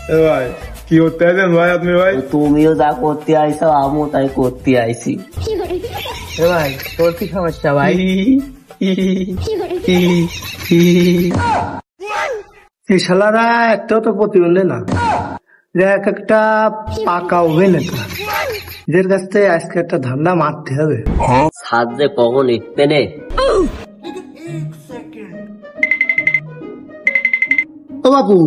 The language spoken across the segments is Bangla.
ভাই কি করতে আছেন ভাই আপনি? ভাই তুমিও যা করতে আইছো আমিও তাই করতে আইছি। ভাই তোর কি সমস্যা ভাই? এই শালারা একটাও তো প্রতিবন্ধী না, এক একটা পাকা অভিনেতা, এদের কাছ থেকে আজকে একটা ধান্দা মারতে হবে। সাত যে কখন ইটতে নে। ও বাপু,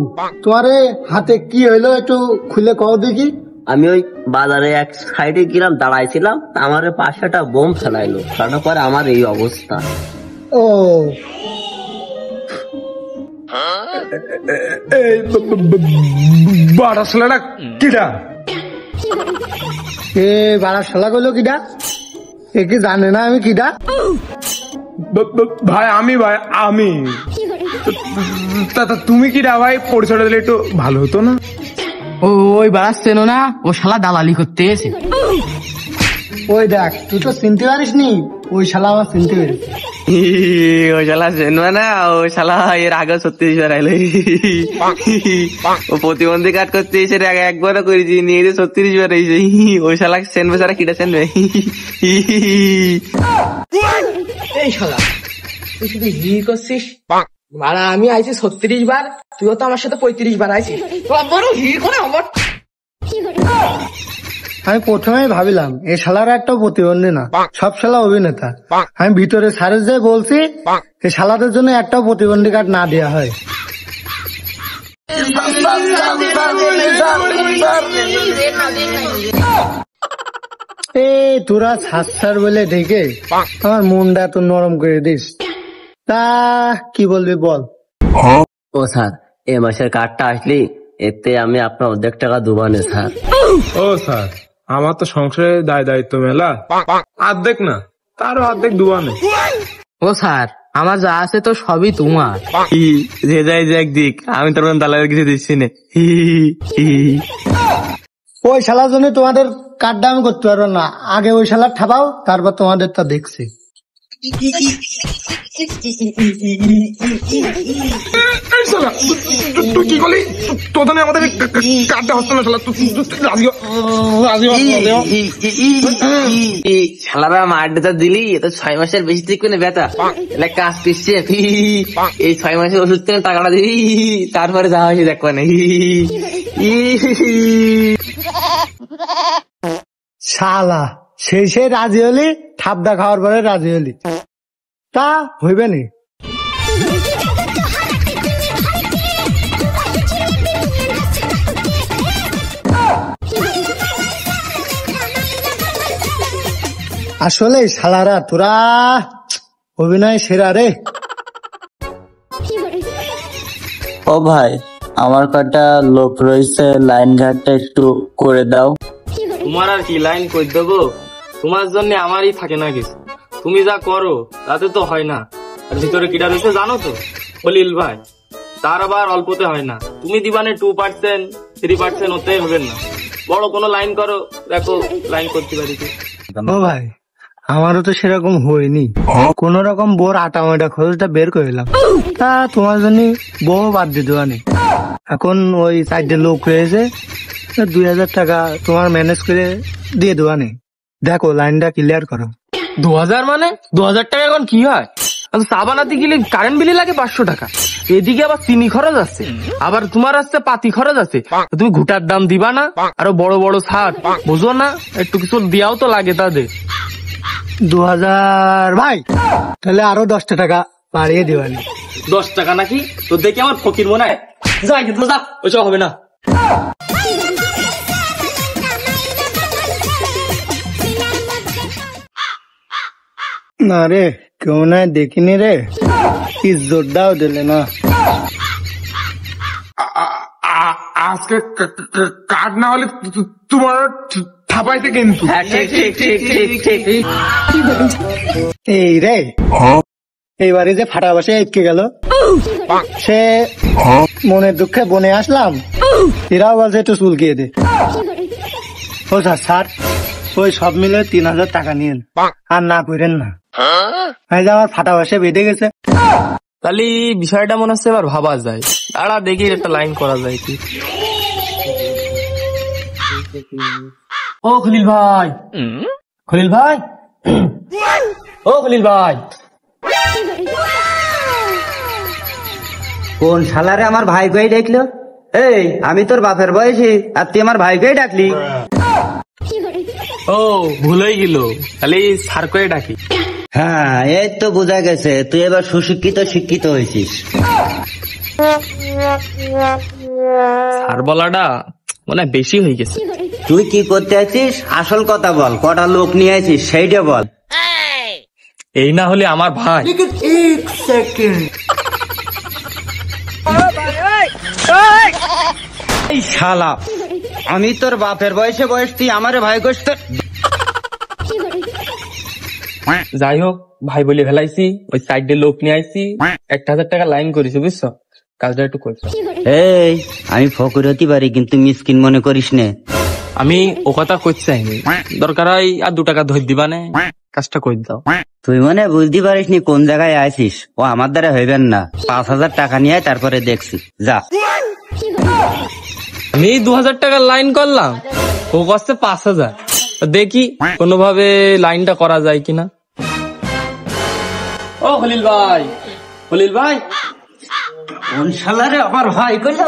তোমার হাতে কি হইলো একটু খুলে কও দেখি। আমি ওই বাজারে এক সাইডে গেলাম, দাঁড়াইছিলাম, আমার পাশে একটা বোম ফেলাইলো, ফেলানোর পরে আমার এই অবস্থা। ও বাড়া শালাটা কিডা? এ বাড়া শালা গেলো কিডা? এ কি জানে না আমি কিডা? ভাই আমি তুমি কিডা ভাই? পরিচয়টা দিলে একটু ভালো হতো না? ওই বাড়া চেনো না? ও শালা দালালি করতে এসে। ওই দেখ, তুই তো চিনতে পারিস নি, ওই শালা আমার চিনতে পেরেছে। ওই শালা চেনবে না? ওই শালা এর আগে 36 বার আইলো। ও প্রতিবন্ধী কাট করতে এসে একবারও করেছি, নিয়ে 36 বার এসে। ওই শালা চেনবে সারা কিটা চেনবে? এই শালা তুই শুধু হি করছিস মারা, আমি আইছি 36 বার, তুইও তো আমার সাথে 35 বার আইছিস। হি করে আমার আমি প্রথমেই ভাবিলাম এই শালারা একটা প্রতিবন্ধী না, সব শালা অভিনেতা। আমি ভিতরে সারে যে বলছি এই শালাদের জন্য একটাও প্রতিবন্ধী কার্ড না দেওয়া হয়। এই তোরা ছাড় বলে ঢেকে আমার মনটা তো নরম করে দিস। তা কি বলবি বল? ও স্যার, এ মাসের কার্ডটা আসলি এতে আমি আপনার অর্ধেক টাকা দুবানে স্যার। ও স্যার, আমার তো সংসারে দায়িত্ব মেলা, অর্ধেক না তারও অর্ধেক দুবানে। ও স্যার, আমার যা আছে তো সবই তোমার। যে যাই যে একদিক, আমি তোর দালালের কিছু দিচ্ছি না। ওই শালার জন্য তোমাদের কার্ডটা আমি করতে পারবো না, আগে ওই শালার ঠাপাও, তারপর তোমাদের তা দেখছি। তুই কি করলি? তোর আমাদের কার্ডটা হচ্ছে না শালা, শালারা মারটা দিলি, তো 6 মাসের বেশি ঠিক করে ব্যথা কাজ করছে। এই 6 মাসের ওষুধ থেকে টাকাটা দিবি, তারপরে যা হয়েছে দেখবা না। শালা সেই রাজি হলি, ঠাপদা খাওয়ার পরে রাজি হলি, তা হইবে নি। আসলে শালারা তোরা অভিনয় সেরা রে। ও ভাই, আমার কাটা লোক রয়েছে, লাইন ঘাটটা একটু করে দাও। তোমার আর কি লাইন করে দেবো? তোমার জন্য আমারই থাকে না কিছু, তুমি যা করো তাতে তো হয় না। আর ভিতরে কিটা রয়েছে জানো তো? খলিল ভাই, তার আবার অল্পতে হয় না। তুমি দিবানে 2%, 3% ওতে হবে না। বড় কোনো লাইন করো, দেখো লাইন করতে পারি কি। ও ভাই, আমারও তো সেরকম হয়নি, কোন রকম বোর আটা ময়দা খরচটা বের করলাম, তা তোমার জন্য বউ বাদ দিয়ে দেওয়া নেই। এখন ওই 4টে লোক হয়েছে, 2000 টাকা তোমার ম্যানেজ করে দিয়ে দেওয়া নেই। দেখো লাইনটা ক্লিয়ার করো। 2000 মানে 2000 টাকা এখন কি হয়? চা বানাতে গেলে কারেন্ট বিলি লাগে 500 টাকা, এদিকে আবার চিনি খরচ আছে, আবার তোমার আসছে পাতি খরচ আছে। তুমি ঘুটার দাম দিবা না? আরো বড় বড় ছাড়, বুঝো না? একটু কিছু দেওয়াও তো লাগে তাদের। 2000 ভাই, তাহলে আরো 10টা টাকা বাড়িয়ে দেওয়া নেই। 10 টাকা নাকি? তো দেখে আমার ফকির মনে হয়। যাই কিন্তু যা, ওইসব হবে না। না রে, কেউ না দেখিনি রে, ইজ্জতটাও দিলে না। আজকে কার্ড না হলে তোমার ঠাপাইতে কিন্তু। এই রে, এইবারে যে ফাটা বসে এটকে গেল, সে মনের দুঃখে বনে আসলাম, এরাও বলছে একটু চুলকিয়ে দে। ও স্যার, ওই সব মিলে 3000 টাকা নিয়েন, আর না করেন না। আমার ফাটা বসে বেঁধে গেছে। তাহলে বিষয়টা মনে হচ্ছে এবার ভাবা যায়, দাঁড়া দেখি একটা লাইন করা যায় কি। ও খলিল ভাই, খলিল ভাই, ও খলিল ভাই। কোন শালারে আমার ভাই কই ডাকলো? এই আমি তোর বাপের বয়সী, আর তুই আমার ভাই কই ডাকলি? ও ভুল হয়ে গেল, তাহলে স্যার করে ডাকি। হ্যাঁ, এই তো বোঝা গেছে তুই এবার সুশিক্ষিত শিক্ষিত হয়েছিস। স্যার বলাটা মনে হয় বেশি হয়ে গেছে। তুই কি করতে আছিস আসল কথা বল, কটা লোক নিয়ে আছিস সেইটা বল। এই না হলে আমার ভাই। এই শালা, আমি তোর বাপের বয়সে বয়স, তুই আমারে ভাই কইস? যাই হোক, ভাই বলে ফেলাইছি, ওই সাইডে লোক নিয়ে আইছি, 1,000 টাকা লাইন করেছি, বুঝছো? কাজটা একটু করছো। এই আমি ফকির হতে পারি, কিন্তু মিসকিন মনে করিস নে। আমি ও কথা কইতে চাইনি, দরকার হয় আর 2 টাকা ধর দিবা না, কাজটা করে দাও। তুই মনে বুঝতে পারিস নি কোন জায়গায় আছিস, ও আমার দ্বারা হইবেন না। 5,000 টাকা নিয়ে আয়, তারপরে দেখছি, যা। আমি 2,000 টাকার লাইন করলাম, ও কষ্টে 5,000। দেখি কোনোভাবে লাইনটা করা যায় কিনা। ও খলিল ভাই, খলিল ভাই। কোন শালারে আমার ভাই কইলো?